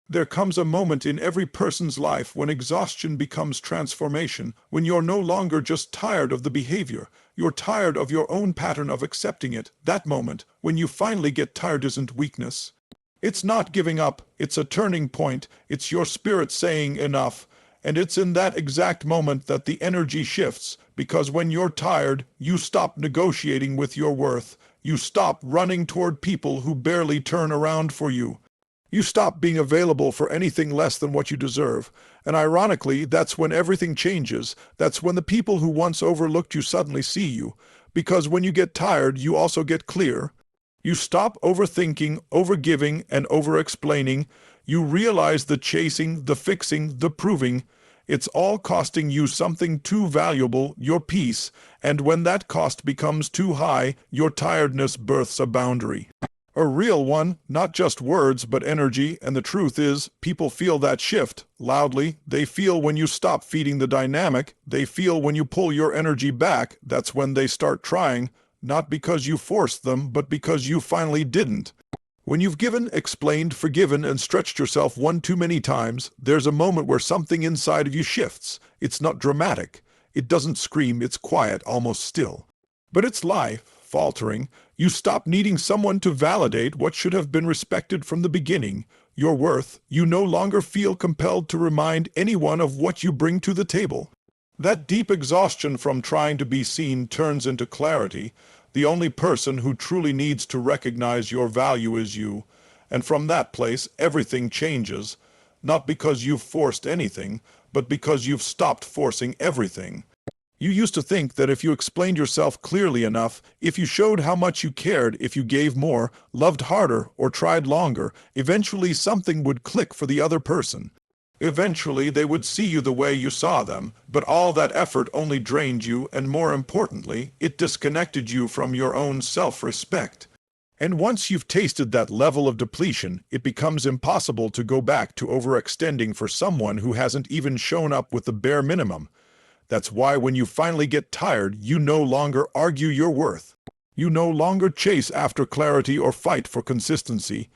There comes a moment in every person's life when exhaustion becomes transformation, when you're no longer just tired of the behavior, you're tired of your own pattern of accepting it. That moment, when you finally get tired, isn't weakness. It's not giving up, it's a turning point, it's your spirit saying enough. And it's in that exact moment that the energy shifts, because when you're tired, you stop negotiating with your worth. You stop running toward people who barely turn around for you. You stop being available for anything less than what you deserve. And ironically, that's when everything changes. That's when the people who once overlooked you suddenly see you. Because when you get tired, you also get clear. You stop overthinking, overgiving, and overexplaining. You realize the chasing, the fixing, the proving, it's all costing you something too valuable, your peace, and when that cost becomes too high, your tiredness births a boundary. A real one, not just words, but energy, and the truth is, people feel that shift, loudly. They feel when you stop feeding the dynamic, they feel when you pull your energy back, that's when they start trying, not because you forced them, but because you finally didn't. When you've given, explained, forgiven, and stretched yourself one too many times, there's a moment where something inside of you shifts. It's not dramatic. It doesn't scream, it's quiet, almost still. But it's life, faltering. You stop needing someone to validate what should have been respected from the beginning. Your worth, you no longer feel compelled to remind anyone of what you bring to the table. That deep exhaustion from trying to be seen turns into clarity. The only person who truly needs to recognize your value is you. And from that place, everything changes. Not because you've forced anything, but because you've stopped forcing everything. You used to think that if you explained yourself clearly enough, if you showed how much you cared, if you gave more, loved harder, or tried longer, eventually something would click for the other person. Eventually they would see you the way you saw them, but all that effort only drained you, and more importantly, it disconnected you from your own self-respect. And once you've tasted that level of depletion, it becomes impossible to go back to overextending for someone who hasn't even shown up with the bare minimum. That's why when you finally get tired, you no longer argue your worth. You no longer chase after clarity or fight for consistency.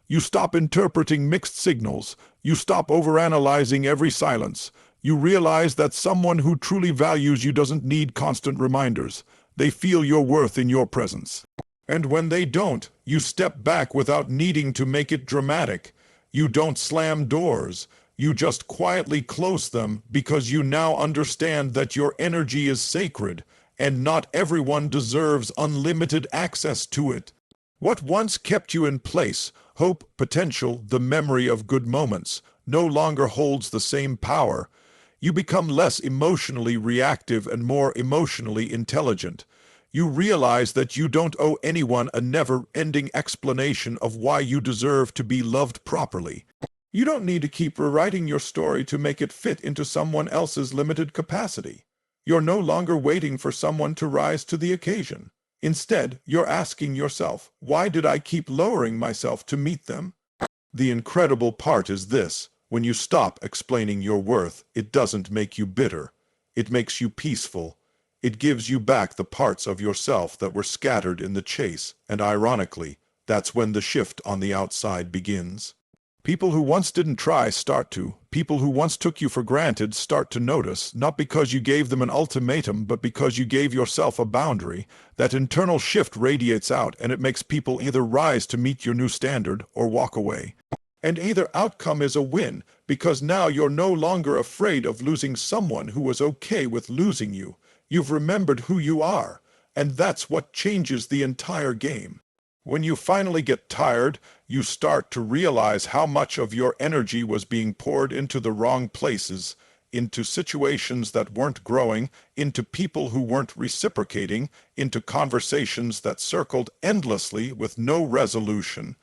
You stop interpreting mixed signals. You stop overanalyzing every silence. You realize that someone who truly values you doesn't need constant reminders. They feel your worth in your presence. And when they don't, you step back without needing to make it dramatic. You don't slam doors. You just quietly close them because you now understand that your energy is sacred, and not everyone deserves unlimited access to it. What once kept you in place, hope, potential, the memory of good moments, no longer holds the same power. You become less emotionally reactive and more emotionally intelligent. You realize that you don't owe anyone a never-ending explanation of why you deserve to be loved properly. You don't need to keep rewriting your story to make it fit into someone else's limited capacity. You're no longer waiting for someone to rise to the occasion. Instead, you're asking yourself, why did I keep lowering myself to meet them? The incredible part is this: when you stop explaining your worth, it doesn't make you bitter. It makes you peaceful. It gives you back the parts of yourself that were scattered in the chase, and ironically, that's when the shift on the outside begins. People who once didn't try start to. People who once took you for granted start to notice, not because you gave them an ultimatum, but because you gave yourself a boundary. That internal shift radiates out, and it makes people either rise to meet your new standard or walk away. And either outcome is a win, because now you're no longer afraid of losing someone who was okay with losing you. You've remembered who you are, and that's what changes the entire game. When you finally get tired, you start to realize how much of your energy was being poured into the wrong places, into situations that weren't growing, into people who weren't reciprocating, into conversations that circled endlessly with no resolution.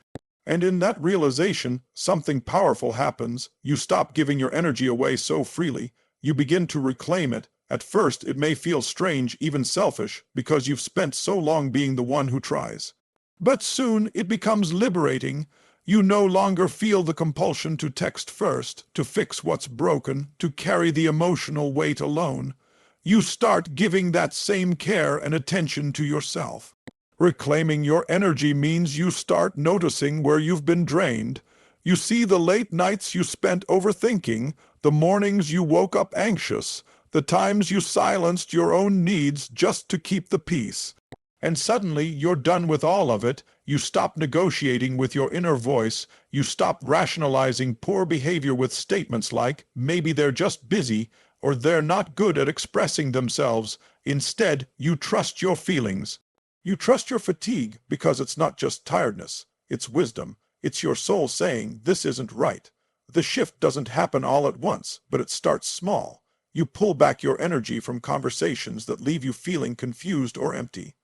And in that realization, something powerful happens. You stop giving your energy away so freely. You begin to reclaim it. At first, it may feel strange, even selfish, because you've spent so long being the one who tries. But soon it becomes liberating. You no longer feel the compulsion to text first, to fix what's broken, to carry the emotional weight alone. You start giving that same care and attention to yourself. Reclaiming your energy means you start noticing where you've been drained. You see the late nights you spent overthinking, the mornings you woke up anxious, the times you silenced your own needs just to keep the peace. And suddenly you're done with all of it. You stop negotiating with your inner voice. You stop rationalizing poor behavior with statements like, maybe they're just busy, or they're not good at expressing themselves. Instead, you trust your feelings. You trust your fatigue because it's not just tiredness, it's wisdom. It's your soul saying, this isn't right. The shift doesn't happen all at once, but it starts small. You pull back your energy from conversations that leave you feeling confused or empty.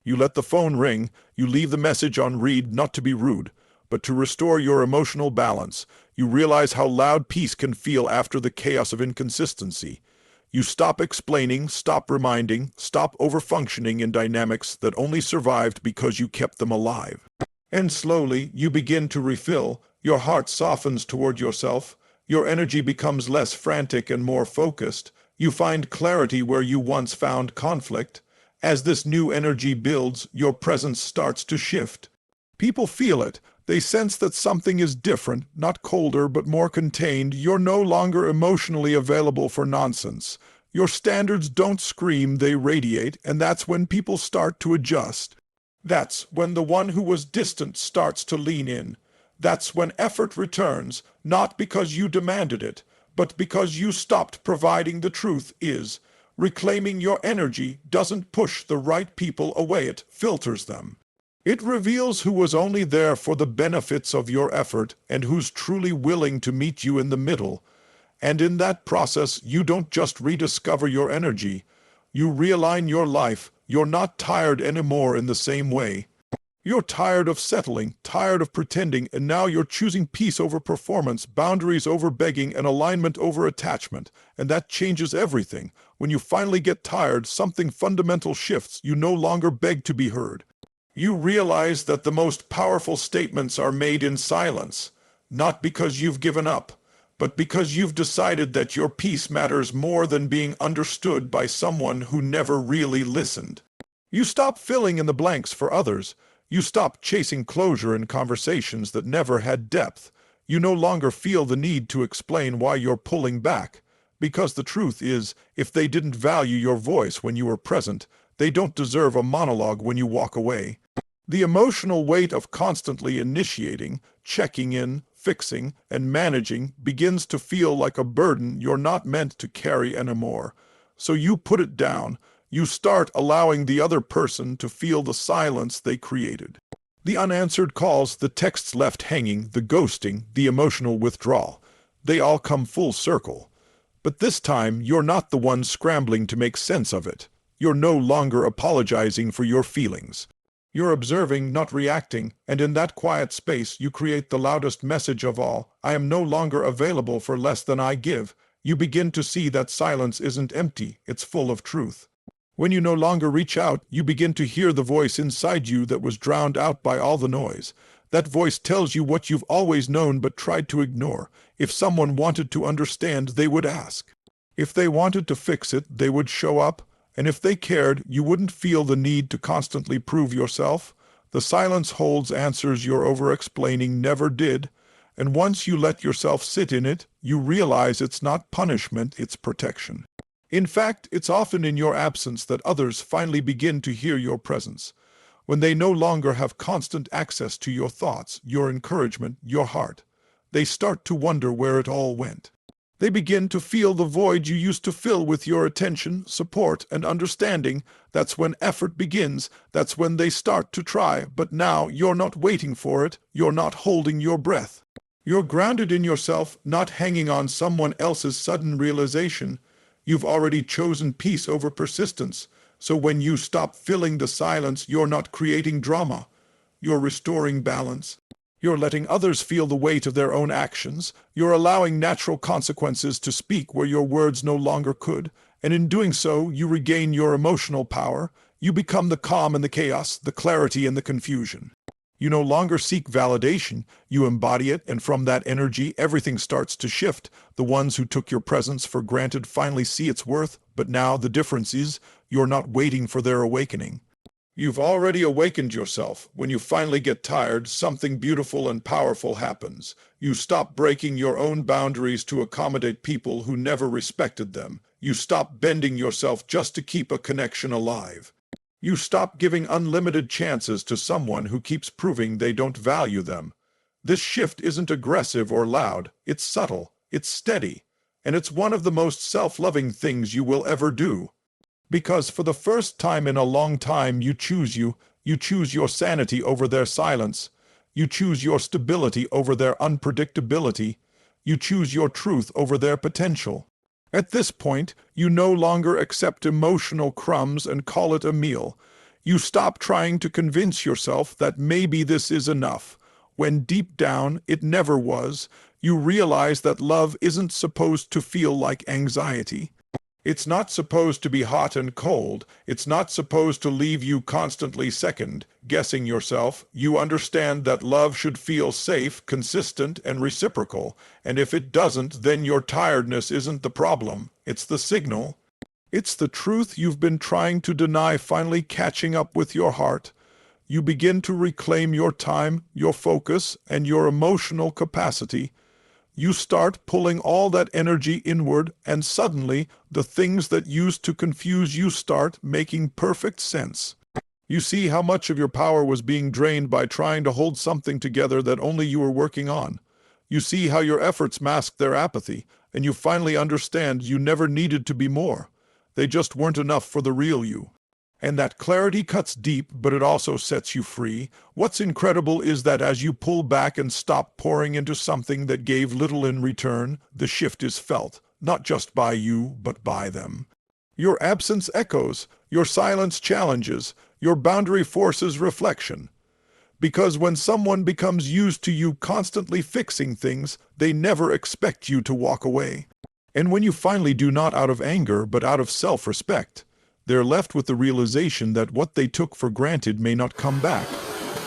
You let the phone ring, you leave the message on read not to be rude, but to restore your emotional balance. You realize how loud peace can feel after the chaos of inconsistency. You stop explaining, stop reminding, stop overfunctioning in dynamics that only survived because you kept them alive. And slowly, you begin to refill. Your heart softens toward yourself. Your energy becomes less frantic and more focused. You find clarity where you once found conflict. As this new energy builds, your presence starts to shift. People feel it. They sense that something is different, not colder, but more contained. You're no longer emotionally available for nonsense. Your standards don't scream, they radiate, and that's when people start to adjust. That's when the one who was distant starts to lean in. That's when effort returns, not because you demanded it, but because you stopped providing the truth is. Reclaiming your energy doesn't push the right people away, it filters them. It reveals who was only there for the benefits of your effort and who's truly willing to meet you in the middle. And in that process, you don't just rediscover your energy. You realign your life. You're not tired anymore in the same way. You're tired of settling, tired of pretending, and now you're choosing peace over performance, boundaries over begging, and alignment over attachment. And that changes everything. When you finally get tired, something fundamental shifts. You no longer beg to be heard. You realize that the most powerful statements are made in silence, not because you've given up, but because you've decided that your peace matters more than being understood by someone who never really listened. You stop filling in the blanks for others. You stop chasing closure in conversations that never had depth. You no longer feel the need to explain why you're pulling back. Because the truth is, if they didn't value your voice when you were present, they don't deserve a monologue when you walk away. The emotional weight of constantly initiating, checking in, fixing, and managing begins to feel like a burden you're not meant to carry anymore. So you put it down. You start allowing the other person to feel the silence they created. The unanswered calls, the texts left hanging, the ghosting, the emotional withdrawal. They all come full circle. But this time, you're not the one scrambling to make sense of it. You're no longer apologizing for your feelings. You're observing, not reacting, and in that quiet space you create the loudest message of all. I am no longer available for less than I give. You begin to see that silence isn't empty, it's full of truth. When you no longer reach out, you begin to hear the voice inside you that was drowned out by all the noise. That voice tells you what you've always known but tried to ignore. If someone wanted to understand, they would ask. If they wanted to fix it, they would show up. And if they cared, you wouldn't feel the need to constantly prove yourself. The silence holds answers your over-explaining never did. And once you let yourself sit in it, you realize it's not punishment, it's protection. In fact, it's often in your absence that others finally begin to hear your presence. When they no longer have constant access to your thoughts, your encouragement, your heart, they start to wonder where it all went. They begin to feel the void you used to fill with your attention, support, and understanding. That's when effort begins. That's when they start to try. But now you're not waiting for it. You're not holding your breath. You're grounded in yourself, not hanging on someone else's sudden realization. You've already chosen peace over persistence. So when you stop filling the silence, you're not creating drama. You're restoring balance. You're letting others feel the weight of their own actions. You're allowing natural consequences to speak where your words no longer could. And in doing so, you regain your emotional power. You become the calm in the chaos, the clarity in the confusion. You no longer seek validation. You embody it, and from that energy, everything starts to shift. The ones who took your presence for granted finally see its worth, but now the difference is you're not waiting for their awakening. You've already awakened yourself. When you finally get tired, something beautiful and powerful happens. You stop breaking your own boundaries to accommodate people who never respected them. You stop bending yourself just to keep a connection alive. You stop giving unlimited chances to someone who keeps proving they don't value them. This shift isn't aggressive or loud. It's subtle. It's steady. And it's one of the most self-loving things you will ever do. Because for the first time in a long time, you choose your sanity over their silence. You choose your stability over their unpredictability. You choose your truth over their potential. At this point, you no longer accept emotional crumbs and call it a meal. You stop trying to convince yourself that maybe this is enough, when deep down it never was. You realize that love isn't supposed to feel like anxiety. It's not supposed to be hot and cold. It's not supposed to leave you constantly second-guessing yourself. You understand that love should feel safe, consistent, and reciprocal. And if it doesn't, then your tiredness isn't the problem. It's the signal. It's the truth you've been trying to deny finally catching up with your heart. You begin to reclaim your time, your focus, and your emotional capacity. You start pulling all that energy inward, and suddenly, the things that used to confuse you start making perfect sense. You see how much of your power was being drained by trying to hold something together that only you were working on. You see how your efforts masked their apathy, and you finally understand you never needed to be more. They just weren't enough for the real you. And that clarity cuts deep, but it also sets you free. What's incredible is that as you pull back and stop pouring into something that gave little in return, the shift is felt, not just by you, but by them. Your absence echoes, your silence challenges, your boundary forces reflection. Because when someone becomes used to you constantly fixing things, they never expect you to walk away. And when you finally do, not out of anger, but out of self-respect, they're left with the realization that what they took for granted may not come back.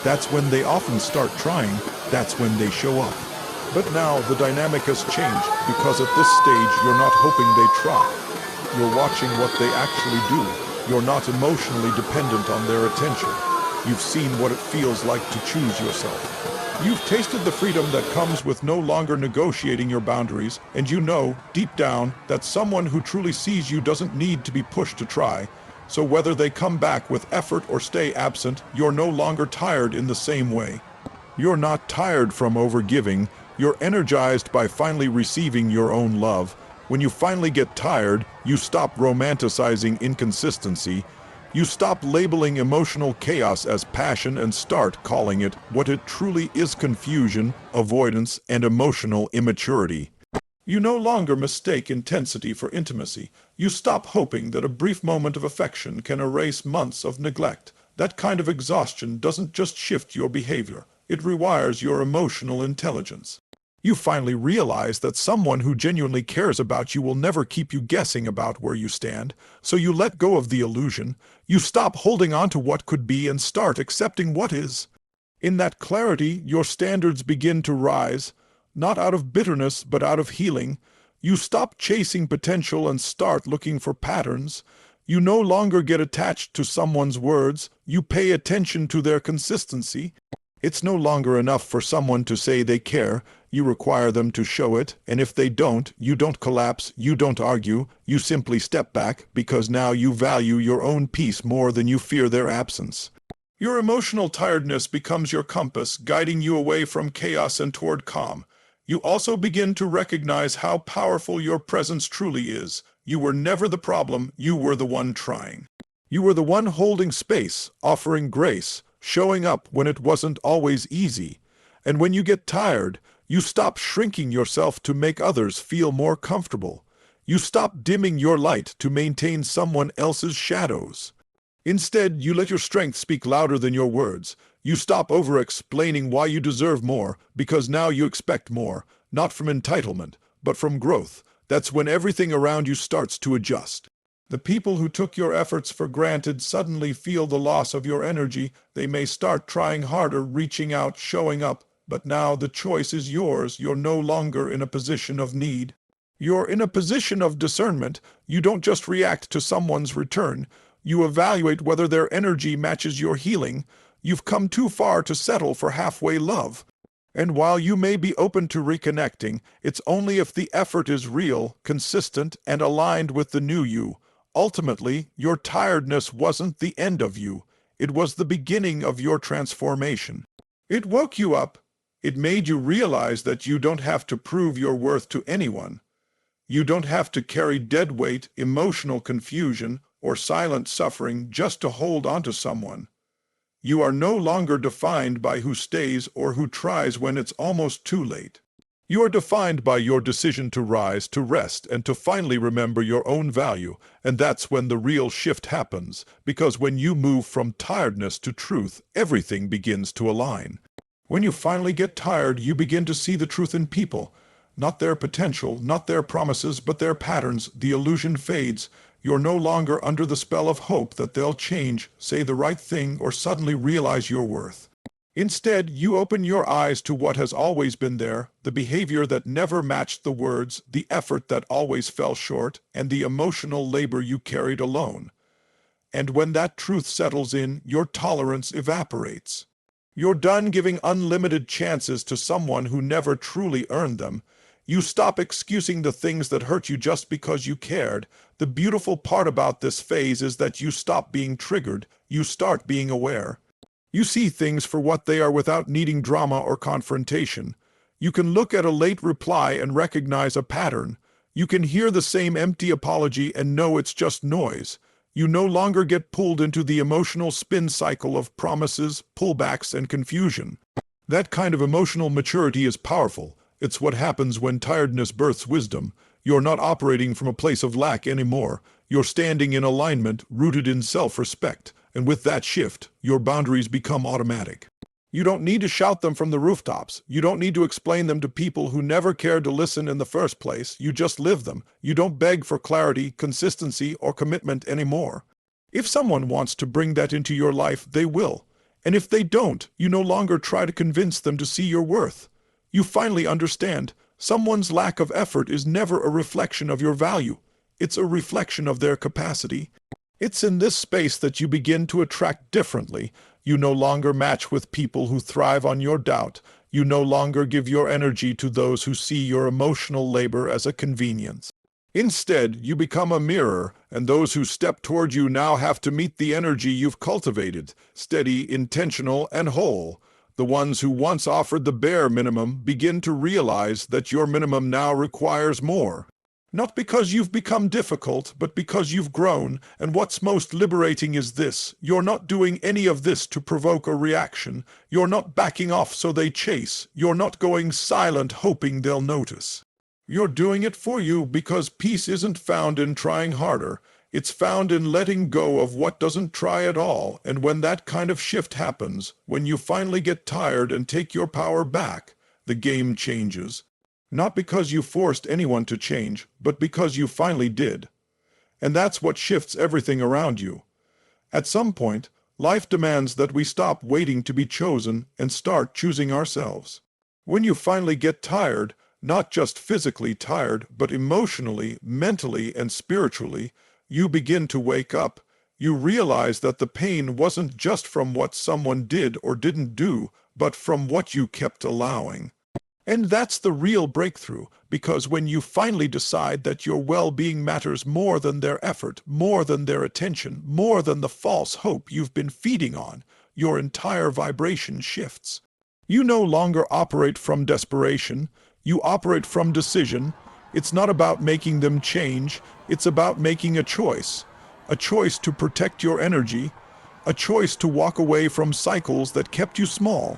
That's when they often start trying. That's when they show up. But now the dynamic has changed, because at this stage you're not hoping they try. You're watching what they actually do. You're not emotionally dependent on their attention. You've seen what it feels like to choose yourself. You've tasted the freedom that comes with no longer negotiating your boundaries, and you know, deep down, that someone who truly sees you doesn't need to be pushed to try. So whether they come back with effort or stay absent, you're no longer tired in the same way. You're not tired from overgiving. You're energized by finally receiving your own love. When you finally get tired, you stop romanticizing inconsistency. You stop labeling emotional chaos as passion and start calling it what it truly is: confusion, avoidance, and emotional immaturity. You no longer mistake intensity for intimacy. You stop hoping that a brief moment of affection can erase months of neglect. That kind of exhaustion doesn't just shift your behavior, it rewires your emotional intelligence. You finally realize that someone who genuinely cares about you will never keep you guessing about where you stand, so you let go of the illusion. You stop holding on to what could be and start accepting what is. In that clarity, your standards begin to rise, not out of bitterness but out of healing. You stop chasing potential and start looking for patterns. You no longer get attached to someone's words, you pay attention to their consistency. It's no longer enough for someone to say they care. You require them to show it, and if they don't, you don't collapse, you don't argue, you simply step back, because now you value your own peace more than you fear their absence. Your emotional tiredness becomes your compass, guiding you away from chaos and toward calm. You also begin to recognize how powerful your presence truly is. You were never the problem, you were the one trying. You were the one holding space, offering grace, showing up when it wasn't always easy. And when you get tired, you stop shrinking yourself to make others feel more comfortable. You stop dimming your light to maintain someone else's shadows. Instead, you let your strength speak louder than your words. You stop over-explaining why you deserve more, because now you expect more, not from entitlement, but from growth. That's when everything around you starts to adjust. The people who took your efforts for granted suddenly feel the loss of your energy. They may start trying harder, reaching out, showing up, but now the choice is yours. You're no longer in a position of need. You're in a position of discernment. You don't just react to someone's return. You evaluate whether their energy matches your healing. You've come too far to settle for halfway love. And while you may be open to reconnecting, it's only if the effort is real, consistent, and aligned with the new you. Ultimately, your tiredness wasn't the end of you. It was the beginning of your transformation. It woke you up. It made you realize that you don't have to prove your worth to anyone. You don't have to carry dead weight, emotional confusion, or silent suffering just to hold on to someone. You are no longer defined by who stays or who tries when it's almost too late. You are defined by your decision to rise, to rest, and to finally remember your own value, and that's when the real shift happens, because when you move from tiredness to truth, everything begins to align. When you finally get tired, you begin to see the truth in people. Not their potential, not their promises, but their patterns. The illusion fades. You're no longer under the spell of hope that they'll change, say the right thing, or suddenly realize your worth. Instead, you open your eyes to what has always been there, the behavior that never matched the words, the effort that always fell short, and the emotional labor you carried alone. And when that truth settles in, your tolerance evaporates. You're done giving unlimited chances to someone who never truly earned them. You stop excusing the things that hurt you just because you cared. The beautiful part about this phase is that you stop being triggered. You start being aware. You see things for what they are without needing drama or confrontation. You can look at a late reply and recognize a pattern. You can hear the same empty apology and know it's just noise. You no longer get pulled into the emotional spin cycle of promises, pullbacks, and confusion. That kind of emotional maturity is powerful. It's what happens when tiredness births wisdom. You're not operating from a place of lack anymore. You're standing in alignment, rooted in self-respect. And with that shift, your boundaries become automatic. You don't need to shout them from the rooftops. You don't need to explain them to people who never cared to listen in the first place. You just live them. You don't beg for clarity, consistency, or commitment anymore. If someone wants to bring that into your life, they will. And if they don't, you no longer try to convince them to see your worth. You finally understand, someone's lack of effort is never a reflection of your value. It's a reflection of their capacity. It's in this space that you begin to attract differently. You no longer match with people who thrive on your doubt. You no longer give your energy to those who see your emotional labor as a convenience. Instead, you become a mirror, and those who step toward you now have to meet the energy you've cultivated, steady, intentional, and whole. The ones who once offered the bare minimum begin to realize that your minimum now requires more. Not because you've become difficult, but because you've grown, and what's most liberating is this: you're not doing any of this to provoke a reaction. You're not backing off so they chase. You're not going silent hoping they'll notice. You're doing it for you because peace isn't found in trying harder. It's found in letting go of what doesn't try at all, and when that kind of shift happens, when you finally get tired and take your power back, the game changes. Not because you forced anyone to change, but because you finally did. And that's what shifts everything around you. At some point, life demands that we stop waiting to be chosen and start choosing ourselves. When you finally get tired, not just physically tired, but emotionally, mentally, and spiritually, you begin to wake up. You realize that the pain wasn't just from what someone did or didn't do, but from what you kept allowing. And that's the real breakthrough, because when you finally decide that your well-being matters more than their effort, more than their attention, more than the false hope you've been feeding on, your entire vibration shifts. You no longer operate from desperation, you operate from decision. It's not about making them change, it's about making a choice to protect your energy, a choice to walk away from cycles that kept you small.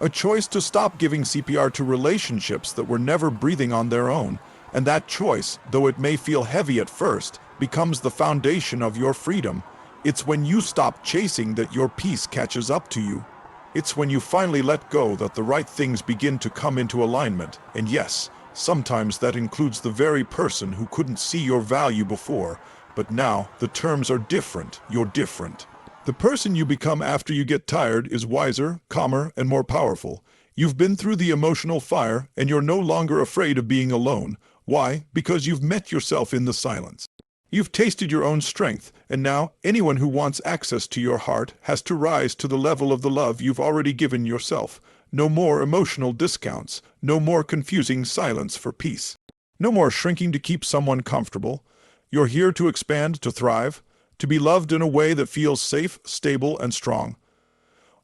A choice to stop giving CPR to relationships that were never breathing on their own. And that choice, though it may feel heavy at first, becomes the foundation of your freedom. It's when you stop chasing that your peace catches up to you. It's when you finally let go that the right things begin to come into alignment. And yes, sometimes that includes the very person who couldn't see your value before. But now, the terms are different. You're different. The person you become after you get tired is wiser, calmer, and more powerful. You've been through the emotional fire, and you're no longer afraid of being alone. Why? Because you've met yourself in the silence. You've tasted your own strength, and now anyone who wants access to your heart has to rise to the level of the love you've already given yourself. No more emotional discounts, no more confusing silence for peace. No more shrinking to keep someone comfortable. You're here to expand, to thrive, to be loved in a way that feels safe, stable, and strong.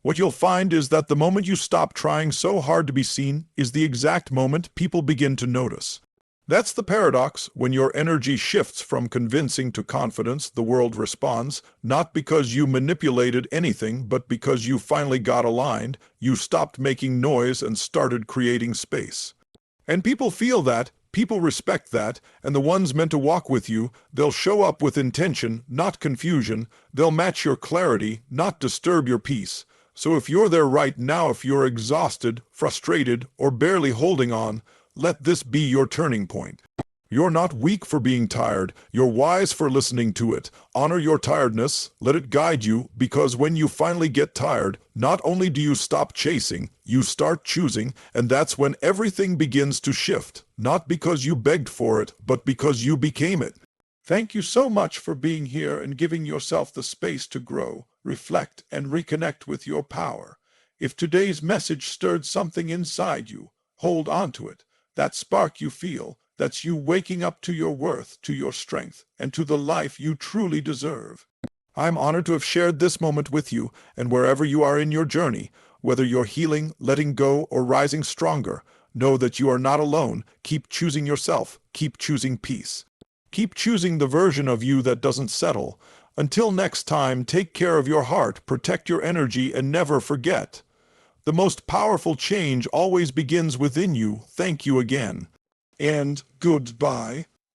What you'll find is that the moment you stop trying so hard to be seen is the exact moment people begin to notice. That's the paradox. When your energy shifts from convincing to confidence, the world responds, not because you manipulated anything, but because you finally got aligned, you stopped making noise and started creating space. And people feel that, people respect that, and the ones meant to walk with you, they'll show up with intention, not confusion. They'll match your clarity, not disturb your peace. So if you're there right now, if you're exhausted, frustrated, or barely holding on, let this be your turning point. You're not weak for being tired. You're wise for listening to it. Honor your tiredness. Let it guide you, because when you finally get tired, not only do you stop chasing, you start choosing, and that's when everything begins to shift. Not because you begged for it, but because you became it. Thank you so much for being here and giving yourself the space to grow, reflect, and reconnect with your power. If today's message stirred something inside you, hold on to it. That spark you feel, that's you waking up to your worth, to your strength, and to the life you truly deserve. I'm honored to have shared this moment with you, and wherever you are in your journey, whether you're healing, letting go, or rising stronger, know that you are not alone. Keep choosing yourself. Keep choosing peace. Keep choosing the version of you that doesn't settle. Until next time, take care of your heart, protect your energy, and never forget. The most powerful change always begins within you. Thank you again. And goodbye.